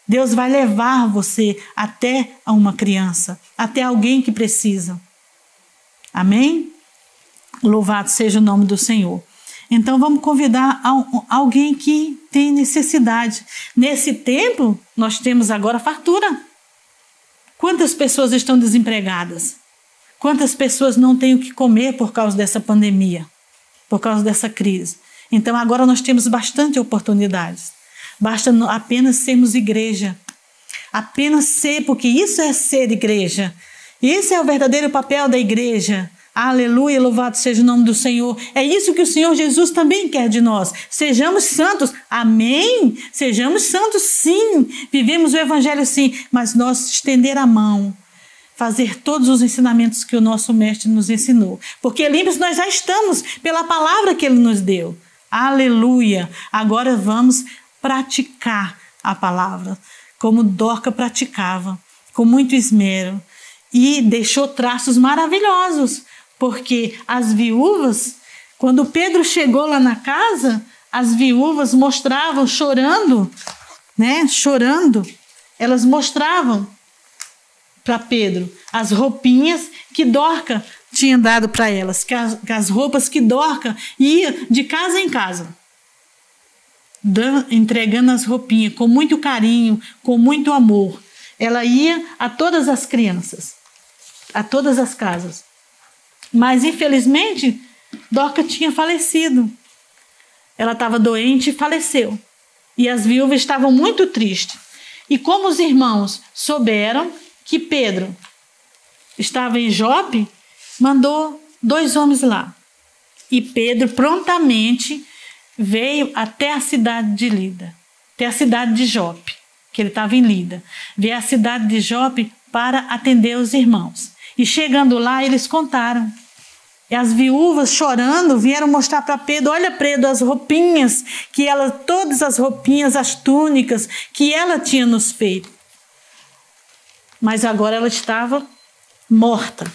Deus vai levar você até a uma criança, até alguém que precisa. Amém? Louvado seja o nome do Senhor. Então vamos convidar alguém que tem necessidade. Nesse tempo, nós temos agora fartura. Quantas pessoas estão desempregadas? Quantas pessoas não têm o que comer por causa dessa pandemia? Por causa dessa crise? Então agora nós temos bastante oportunidades. Basta apenas sermos igreja. Apenas ser, porque isso é ser igreja. Esse é o verdadeiro papel da igreja. Aleluia, louvado seja o nome do Senhor. É isso que o Senhor Jesus também quer de nós. Sejamos santos. Amém? Sejamos santos, sim. Vivemos o evangelho, sim. Mas nós estender a mão. Fazer todos os ensinamentos que o nosso mestre nos ensinou. Porque limpos nós já estamos pela palavra que ele nos deu. Aleluia. Agora vamos praticar a palavra, como Dorca praticava, com muito esmero, e deixou traços maravilhosos, porque as viúvas, quando Pedro chegou lá na casa, as viúvas mostravam, chorando, elas mostravam para Pedro as roupinhas que Dorca tinha dado para elas, que as roupas que Dorca ia de casa em casa, entregando as roupinhas com muito carinho, com muito amor. Ela ia a todas as crianças, a todas as casas. Mas, infelizmente, Dorca tinha falecido. Ela estava doente e faleceu. E as viúvas estavam muito tristes. E como os irmãos souberam que Pedro estava em Jope, mandou 2 homens lá. E Pedro prontamente veio até a cidade de Lida, até a cidade de Jope, que ele estava em Lida. Veio à cidade de Jope para atender os irmãos. E chegando lá, eles contaram. E as viúvas, chorando, vieram mostrar para Pedro: olha, Pedro, as roupinhas que ela, todas as roupinhas, as túnicas que ela tinha nos feito. Mas agora ela estava morta.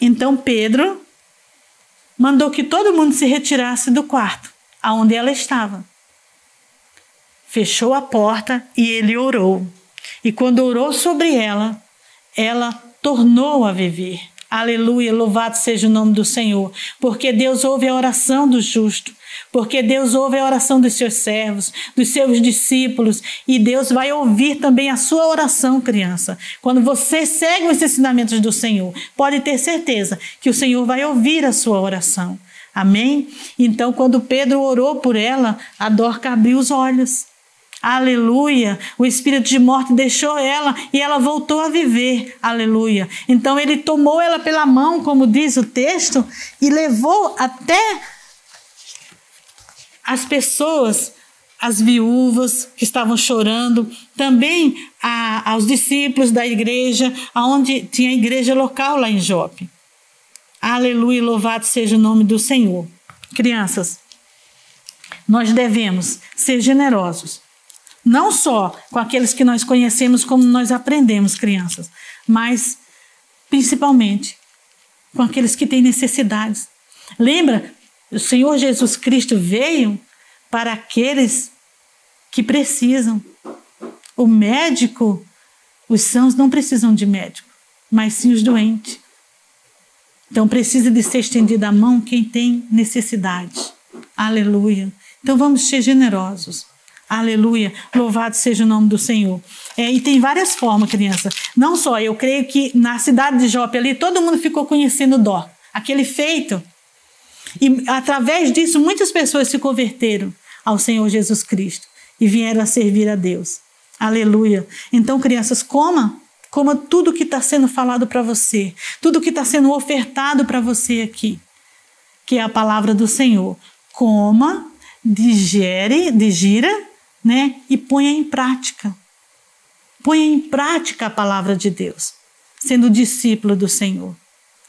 Então Pedro mandou que todo mundo se retirasse do quarto, aonde ela estava. Fechou a porta e ele orou. E quando orou sobre ela, ela tornou a viver. Aleluia, louvado seja o nome do Senhor. Porque Deus ouve a oração do justo. Porque Deus ouve a oração dos seus servos, dos seus discípulos. E Deus vai ouvir também a sua oração, criança. Quando você segue os ensinamentos do Senhor, pode ter certeza que o Senhor vai ouvir a sua oração. Amém? Então, quando Pedro orou por ela, a Dorca abriu os olhos. Aleluia, o espírito de morte deixou ela e ela voltou a viver, aleluia. Então ele tomou ela pela mão, como diz o texto, e levou até as pessoas, as viúvas que estavam chorando, também aos discípulos da igreja, onde tinha a igreja local lá em Jope. Aleluia, louvado seja o nome do Senhor. Crianças, nós devemos ser generosos. Não só com aqueles que nós conhecemos, como nós aprendemos, crianças, mas principalmente com aqueles que têm necessidades. Lembra, o Senhor Jesus Cristo veio para aqueles que precisam. O médico, os sãos não precisam de médico, mas sim os doentes. Então precisa de ser estendida a mão quem tem necessidade. Aleluia. Então vamos ser generosos. Aleluia, louvado seja o nome do Senhor. E tem várias formas, criança. Não só, eu creio que na cidade de Jope ali, todo mundo ficou conhecendo Dó, aquele feito. E através disso, muitas pessoas se converteram ao Senhor Jesus Cristo e vieram a servir a Deus. Aleluia. Então, crianças, coma tudo que está sendo falado para você, tudo que está sendo ofertado para você aqui, que é a palavra do Senhor. Coma, digira, né? E ponha em prática. Ponha em prática a palavra de Deus, sendo discípulo do Senhor.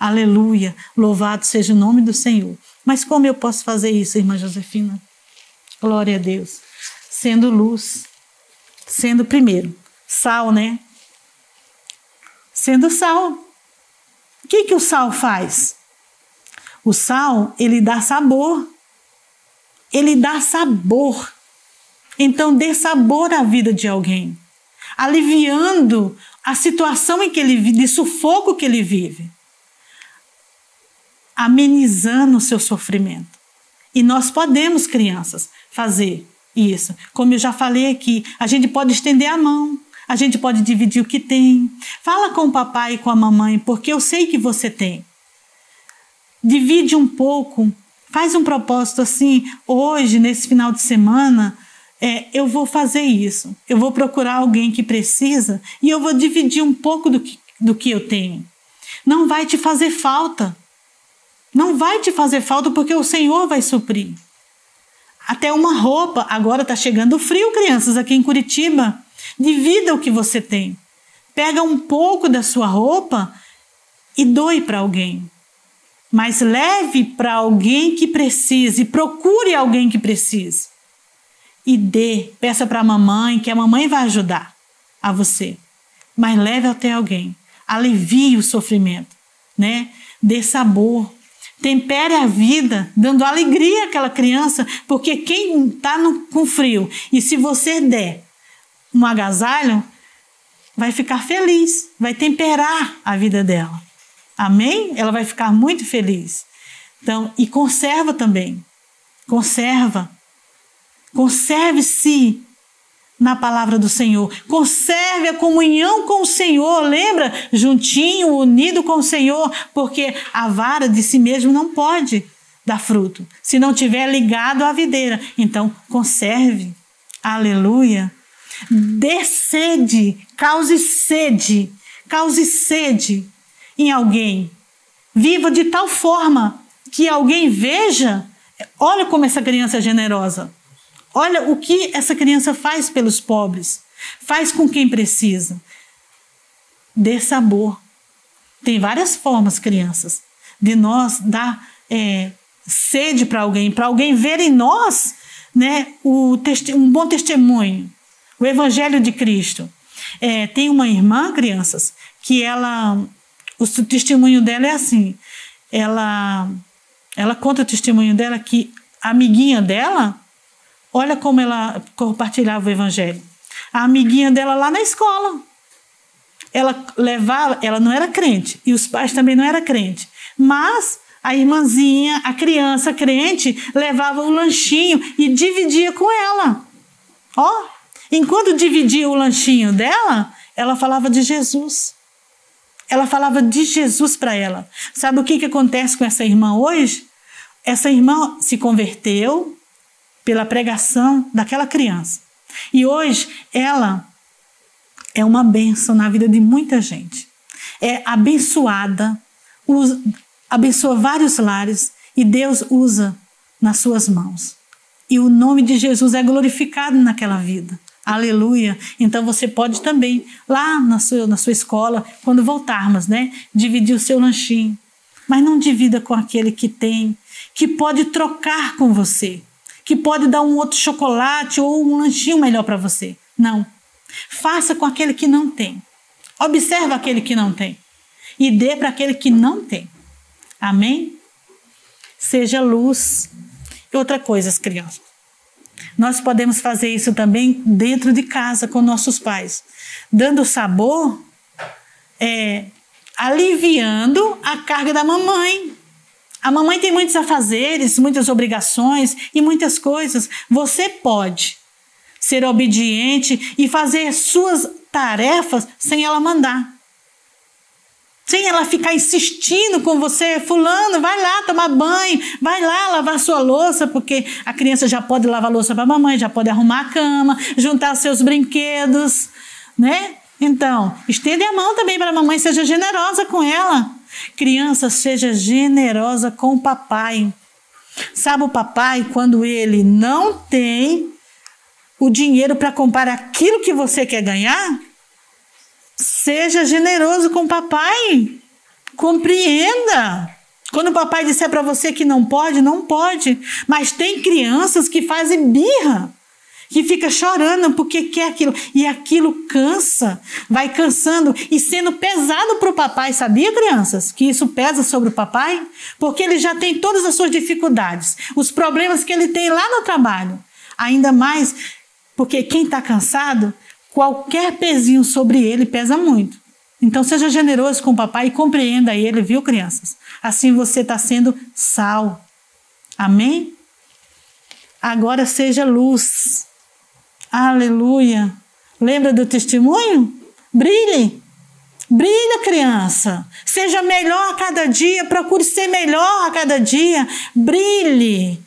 Aleluia, louvado seja o nome do Senhor. Mas como eu posso fazer isso, irmã Josefina? Glória a Deus. Sendo luz, sendo primeiro sal, né? Sendo sal. O que o sal faz? O sal, ele dá sabor. Ele dá sabor. Então, dê sabor à vida de alguém, aliviando a situação em que ele vive, de sufoco que ele vive, amenizando o seu sofrimento. E nós podemos, crianças, fazer isso. Como eu já falei aqui, a gente pode estender a mão, a gente pode dividir o que tem. Fala com o papai e com a mamãe, porque eu sei que você tem. Divide um pouco, faz um propósito assim, hoje, nesse final de semana, eu vou fazer isso. Eu vou procurar alguém que precisa e eu vou dividir um pouco do que eu tenho. Não vai te fazer falta. Não vai te fazer falta porque o Senhor vai suprir. Até uma roupa. Agora está chegando o frio, crianças, aqui em Curitiba. Divida o que você tem. Pega um pouco da sua roupa e doe para alguém. Mas leve para alguém que precise. Procure alguém que precise. E dê, peça para a mamãe, que a mamãe vai ajudar a você. Mas leve até alguém. Alivie o sofrimento, né? Dê sabor. Tempere a vida, dando alegria àquela criança, porque quem está com frio, e se você der um agasalho, vai ficar feliz, vai temperar a vida dela. Amém? Ela vai ficar muito feliz. Então, e conserva também. Conserve-se na palavra do Senhor. Conserve a comunhão com o Senhor. Lembra? Juntinho, unido com o Senhor. Porque a vara de si mesmo não pode dar fruto se não estiver ligado à videira. Então, conserve. Aleluia. Dê sede. Cause sede. Cause sede em alguém. Viva de tal forma que alguém veja Olha como essa criança é generosa. Olha o que essa criança faz pelos pobres. Faz com quem precisa. Dê sabor. Tem várias formas, crianças, de nós dar sede para alguém ver em nós, né, um bom testemunho, o Evangelho de Cristo. Tem uma irmã, crianças, que o testemunho dela é assim, ela conta o testemunho dela que a amiguinha dela, olha como ela compartilhava o Evangelho. A amiguinha dela lá na escola, ela não era crente, e os pais também não eram crentes, mas a irmãzinha, a criança crente, levava o lanchinho e dividia com ela. Enquanto dividia o lanchinho dela, ela falava de Jesus. Ela falava de Jesus para ela. Sabe o que acontece com essa irmã hoje? Essa irmã se converteu pela pregação daquela criança. E hoje ela é uma bênção na vida de muita gente. É abençoada, abençoa vários lares e Deus usa nas suas mãos. E o nome de Jesus é glorificado naquela vida. Aleluia. Então você pode também, lá na sua escola, quando voltarmos, né, dividir o seu lanchinho. Mas não divida com aquele que tem, que pode trocar com você, que pode dar um outro chocolate ou um lanchinho melhor para você. Não. Faça com aquele que não tem. Observa aquele que não tem e dê para aquele que não tem. Amém? Seja luz. E outra coisa, crianças. Nós podemos fazer isso também dentro de casa com nossos pais. Dando sabor, aliviando a carga da mamãe. A mamãe tem muitos afazeres, muitas obrigações e muitas coisas. Você pode ser obediente e fazer suas tarefas sem ela mandar. Sem ela ficar insistindo com você, fulano, vai lá tomar banho, vai lá lavar sua louça, porque a criança já pode lavar a louça para a mamãe, já pode arrumar a cama, juntar seus brinquedos, né? Então, estende a mão também para a mamãe, seja generosa com ela. Criança, seja generosa com o papai. Sabe o papai, quando ele não tem o dinheiro para comprar aquilo que você quer ganhar? Seja generoso com o papai. Compreenda. Quando o papai disser para você que não pode, não pode. Mas tem crianças que fazem birra, que fica chorando porque quer aquilo. E aquilo cansa, vai cansando e sendo pesado para o papai. Sabia, crianças, que isso pesa sobre o papai? Porque ele já tem todas as suas dificuldades, os problemas que ele tem lá no trabalho. Ainda mais porque quem está cansado, qualquer pezinho sobre ele pesa muito. Então seja generoso com o papai e compreenda ele, viu, crianças? Assim você está sendo sal. Amém? Agora seja luz. Aleluia. Lembra do testemunho? Brilhe. Brilha, criança. Seja melhor a cada dia. Procure ser melhor a cada dia. Brilhe.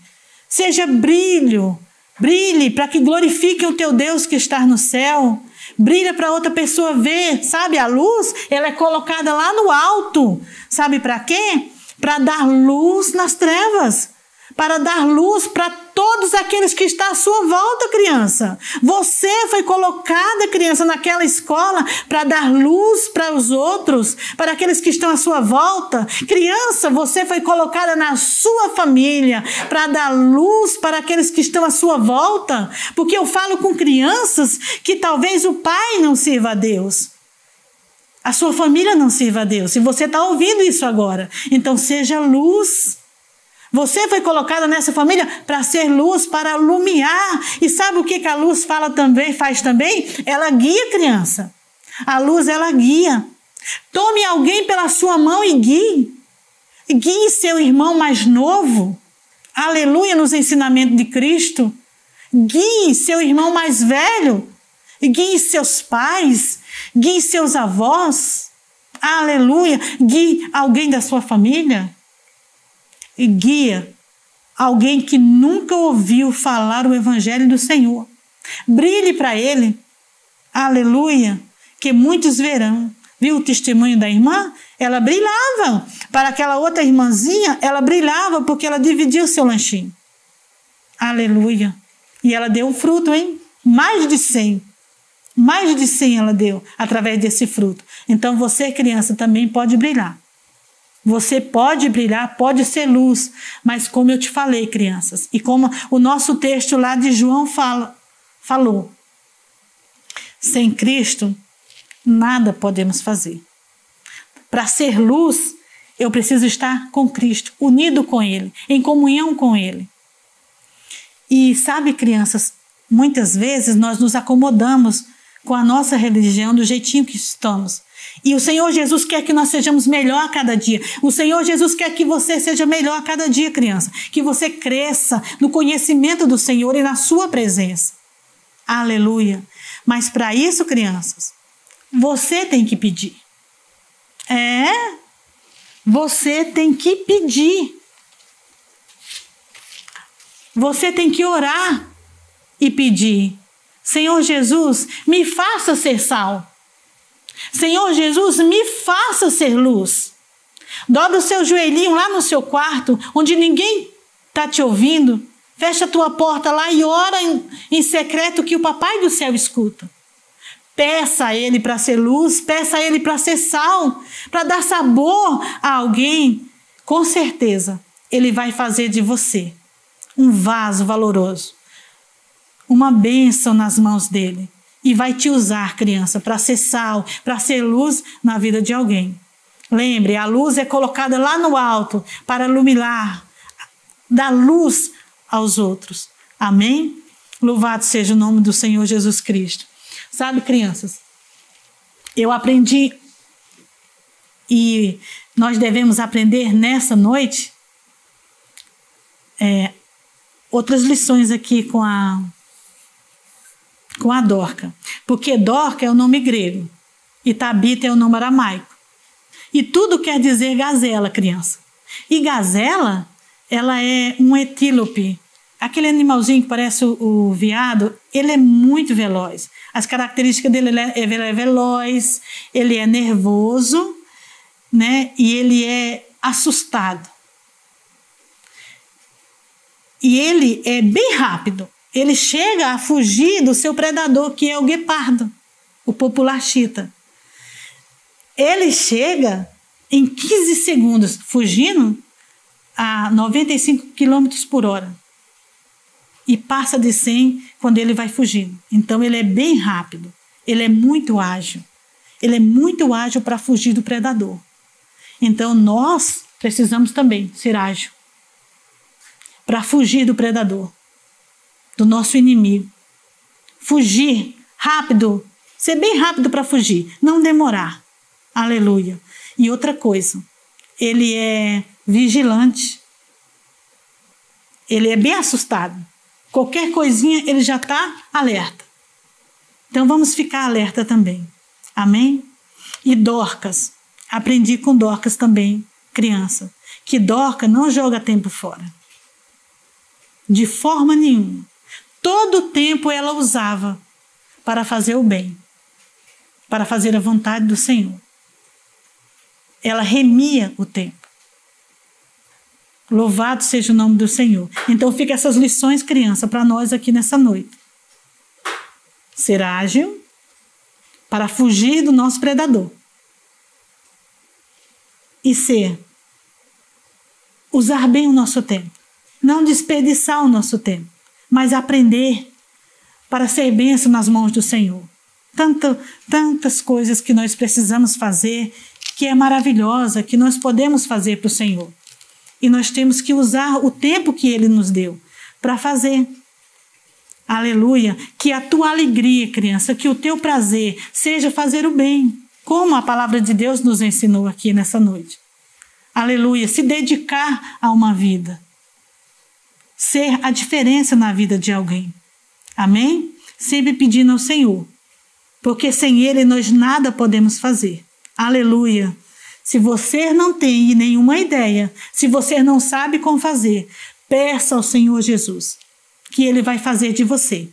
Seja brilho. Brilhe para que glorifique o teu Deus que está no céu. Brilha para outra pessoa ver. Sabe, a luz, ela é colocada lá no alto. Sabe para quê? Para dar luz nas trevas. Para dar luz para todos aqueles que estão à sua volta, criança. Você foi colocada, criança, naquela escola para dar luz para os outros, para aqueles que estão à sua volta. Criança, você foi colocada na sua família para dar luz para aqueles que estão à sua volta. Porque eu falo com crianças que talvez o pai não sirva a Deus. A sua família não sirva a Deus. E você está ouvindo isso agora. Então seja luz. Você foi colocada nessa família para ser luz, para iluminar. E sabe o que a luz faz também? Ela guia, criança. A luz, ela guia. Tome alguém pela sua mão e guie. Guie seu irmão mais novo. Aleluia, nos ensinamentos de Cristo. Guie seu irmão mais velho. Guie seus pais. Guie seus avós. Aleluia. Guie alguém da sua família. E guia alguém que nunca ouviu falar o Evangelho do Senhor. Brilhe para ele. Aleluia. Que muitos verão. Viu o testemunho da irmã? Ela brilhava. Para aquela outra irmãzinha, ela brilhava porque ela dividia o seu lanchinho. Aleluia. E ela deu um fruto, hein? Mais de 100. Mais de 100 ela deu através desse fruto. Então você, criança, também pode brilhar. Você pode brilhar, pode ser luz. Mas como eu te falei, crianças, e como o nosso texto lá de João falou, sem Cristo, nada podemos fazer. Para ser luz, eu preciso estar com Cristo, unido com Ele, em comunhão com Ele. E sabe, crianças, muitas vezes nós nos acomodamos com a nossa religião do jeitinho que estamos. E o Senhor Jesus quer que nós sejamos melhor a cada dia. O Senhor Jesus quer que você seja melhor a cada dia, criança. Que você cresça no conhecimento do Senhor e na sua presença. Aleluia. Mas para isso, crianças, você tem que pedir. Você tem que pedir. Você tem que orar e pedir. Senhor Jesus, me faça ser sal. Senhor Jesus, me faça ser luz. Dobra o seu joelhinho lá no seu quarto, onde ninguém está te ouvindo. Fecha a tua porta lá e ora em secreto que o Papai do Céu escuta. Peça a Ele para ser luz, peça a Ele para ser sal, para dar sabor a alguém. Com certeza, Ele vai fazer de você um vaso valoroso, uma bênção nas mãos dEle. E vai te usar, criança, para ser sal, para ser luz na vida de alguém. Lembre, a luz é colocada lá no alto para iluminar, dar luz aos outros. Amém? Louvado seja o nome do Senhor Jesus Cristo. Sabe, crianças, eu aprendi e nós devemos aprender nessa noite outras lições aqui com a Dorca. Porque Dorca é o nome grego e Tabita é o nome aramaico. E tudo quer dizer gazela, criança. E gazela, ela é um etílope. Aquele animalzinho que parece o veado, ele é muito veloz. As características dele, ele é veloz, ele é nervoso, né? E ele é assustado. E ele é bem rápido. Ele chega a fugir do seu predador, que é o guepardo, o popular chita. Ele chega em 15 segundos, fugindo a 95 km por hora. E passa de 100 quando ele vai fugindo. Então ele é bem rápido, ele é muito ágil. Ele é muito ágil para fugir do predador. Então nós precisamos também ser ágil para fugir do predador, do nosso inimigo. Fugir rápido, ser bem rápido para fugir, não demorar. Aleluia. E outra coisa, ele é vigilante. Ele é bem assustado. Qualquer coisinha ele já está alerta. Então vamos ficar alerta também. Amém? E Dorcas, aprendi com Dorcas também, criança, que Dorca não joga tempo fora. De forma nenhuma. Todo o tempo ela usava para fazer o bem, para fazer a vontade do Senhor. Ela remia o tempo. Louvado seja o nome do Senhor. Então fica essas lições, criança, para nós aqui nessa noite. Ser ágil para fugir do nosso predador. E usar bem o nosso tempo. Não desperdiçar o nosso tempo, mas aprender para ser bênção nas mãos do Senhor. Tantas coisas que nós precisamos fazer, que é maravilhosa, que nós podemos fazer para o Senhor. E nós temos que usar o tempo que Ele nos deu para fazer. Aleluia. Que a tua alegria, criança, que o teu prazer seja fazer o bem, como a palavra de Deus nos ensinou aqui nessa noite. Aleluia. Se dedicar a uma vida. Ser a diferença na vida de alguém. Amém? Sempre pedindo ao Senhor. Porque sem Ele nós nada podemos fazer. Aleluia. Se você não tem nenhuma ideia, se você não sabe como fazer, peça ao Senhor Jesus que Ele vai fazer de você.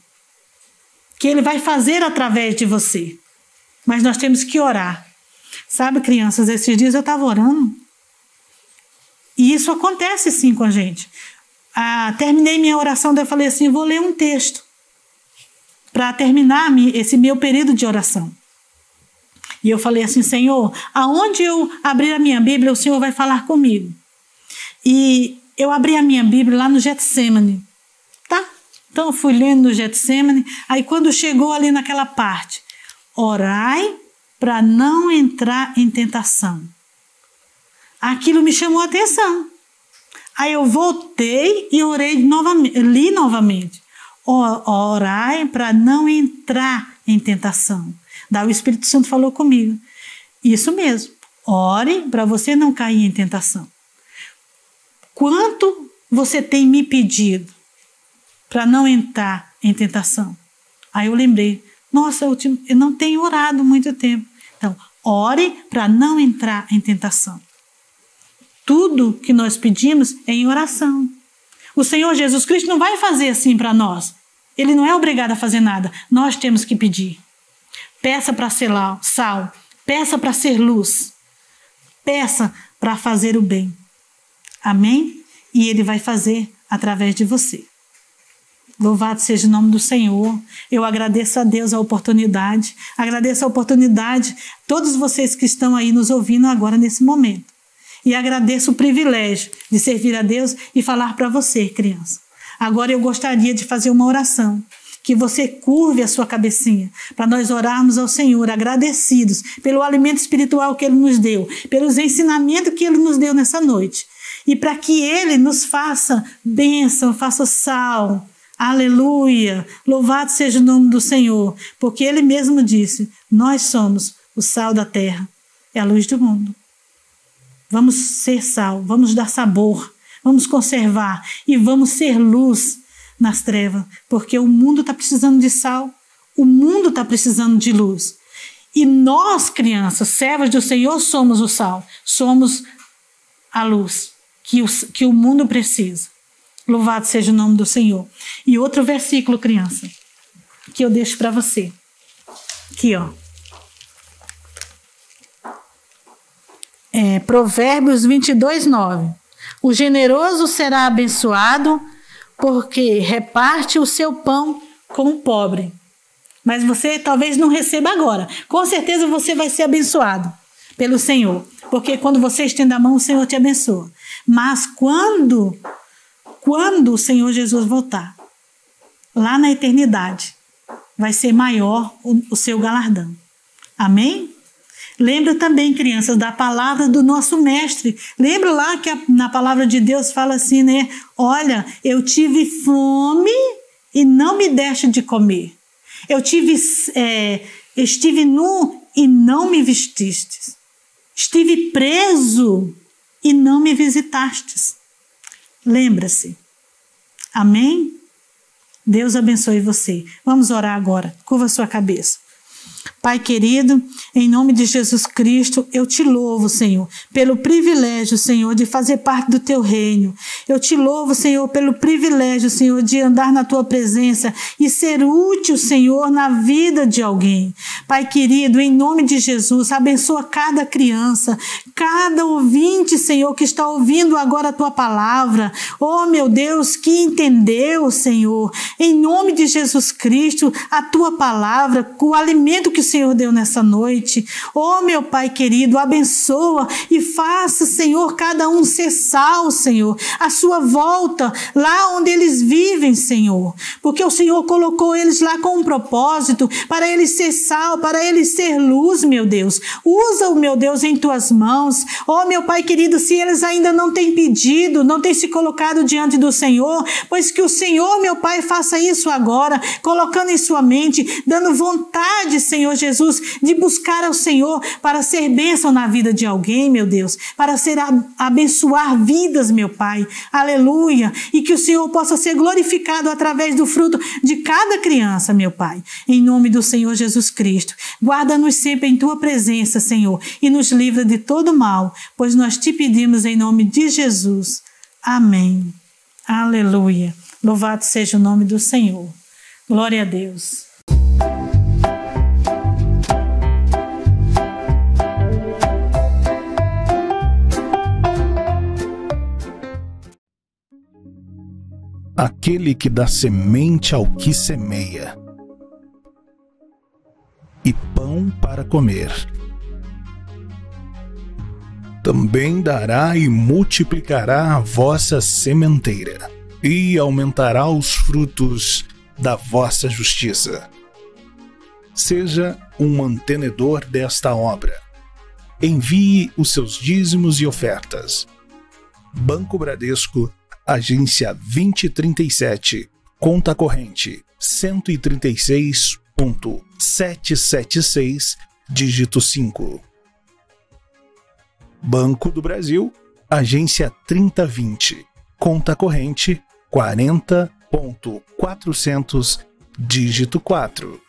Que Ele vai fazer através de você. Mas nós temos que orar. Sabe, crianças, esses dias eu estava orando. E isso acontece sim com a gente. terminei minha oração, daí eu falei assim, vou ler um texto para terminar esse meu período de oração. E eu falei assim, Senhor, aonde eu abrir a minha Bíblia, o Senhor vai falar comigo. E eu abri a minha Bíblia lá no Getsemane, tá? Então eu fui lendo no Getsemane, aí quando chegou ali naquela parte, orai para não entrar em tentação. Aquilo me chamou a atenção. Aí eu voltei e orei novamente, li novamente. Orai para não entrar em tentação. Daí o Espírito Santo falou comigo. Isso mesmo. Ore para você não cair em tentação. Quanto você tem me pedido para não entrar em tentação? Aí eu lembrei. Nossa, eu não tenho orado muito tempo. Então, ore para não entrar em tentação. Tudo que nós pedimos é em oração. O Senhor Jesus Cristo não vai fazer assim para nós. Ele não é obrigado a fazer nada. Nós temos que pedir. Peça para ser sal. Peça para ser luz. Peça para fazer o bem. Amém? E Ele vai fazer através de você. Louvado seja o nome do Senhor. Eu agradeço a Deus a oportunidade. Agradeço a oportunidade a todos vocês que estão aí nos ouvindo agora nesse momento. E agradeço o privilégio de servir a Deus e falar para você, criança. Agora eu gostaria de fazer uma oração. Que você curve a sua cabecinha para nós orarmos ao Senhor agradecidos pelo alimento espiritual que Ele nos deu, pelos ensinamentos que Ele nos deu nessa noite. E para que Ele nos faça bênção, faça sal. Aleluia! Louvado seja o nome do Senhor, porque Ele mesmo disse, nós somos o sal da terra, é a luz do mundo. Vamos ser sal, vamos dar sabor, vamos conservar e vamos ser luz nas trevas, porque o mundo está precisando de sal, o mundo está precisando de luz. E nós, crianças, servas do Senhor, somos o sal, somos a luz que o mundo precisa. Louvado seja o nome do Senhor. E outro versículo, criança, que eu deixo para você. Aqui, ó. Provérbios 22:9. O generoso será abençoado, porque reparte o seu pão com o pobre. Mas você talvez não receba agora. Com certeza você vai ser abençoado pelo Senhor. Porque quando você estende a mão, o Senhor te abençoa. Mas quando o Senhor Jesus voltar, lá na eternidade, vai ser maior o seu galardão. Amém? Lembra também, crianças, da palavra do nosso mestre. Lembra lá que na palavra de Deus fala assim, né? Olha, eu tive fome e não me deste de comer. Eu estive nu e não me vestistes. Estive preso e não me visitastes. Lembra-se. Amém? Deus abençoe você. Vamos orar agora. Curva sua cabeça. Pai querido, em nome de Jesus Cristo, eu te louvo, Senhor, pelo privilégio, Senhor, de fazer parte do teu reino. Eu te louvo, Senhor, pelo privilégio, Senhor, de andar na tua presença e ser útil, Senhor, na vida de alguém. Pai querido, em nome de Jesus, abençoa cada criança, cada ouvinte, Senhor, que está ouvindo agora a tua palavra. Oh, meu Deus, que entendeu, Senhor, em nome de Jesus Cristo, a tua palavra, o alimento que o Senhor deu nessa noite. Oh, meu Pai querido, abençoa e faça, Senhor, cada um ser sal, Senhor, a sua volta, lá onde eles vivem, Senhor, porque o Senhor colocou eles lá com um propósito, para eles ser sal, para eles ser luz, meu Deus. Usa-o, meu Deus, em tuas mãos. Oh, meu Pai querido, se eles ainda não têm pedido, não têm se colocado diante do Senhor, pois que o Senhor, meu Pai, faça isso agora, colocando em sua mente, dando vontade, Senhor Jesus, de buscar ao Senhor para ser bênção na vida de alguém, meu Deus, para abençoar vidas, meu Pai. Aleluia. E que o Senhor possa ser glorificado através do fruto de cada criança, meu Pai. Em nome do Senhor Jesus Cristo. Guarda-nos sempre em tua presença, Senhor, e nos livra de todo mal, pois nós te pedimos em nome de Jesus. Amém. Aleluia. Louvado seja o nome do Senhor. Glória a Deus. aquele que dá semente ao que semeia, e pão para comer. Também dará e multiplicará a vossa sementeira, e aumentará os frutos da vossa justiça. Seja um mantenedor desta obra. Envie os seus dízimos e ofertas. Banco Bradesco, agência 2037, conta corrente 136.776, dígito 5. Banco do Brasil, agência 3020, conta corrente 40.400, dígito 4.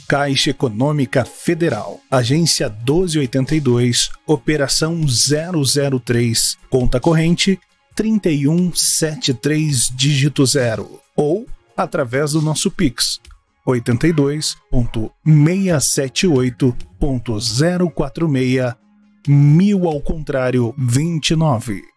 Caixa Econômica Federal, agência 1282, operação 003, conta corrente 3173, dígito 0, ou através do nosso Pix, 82.678.046, 1000 ao contrário 29.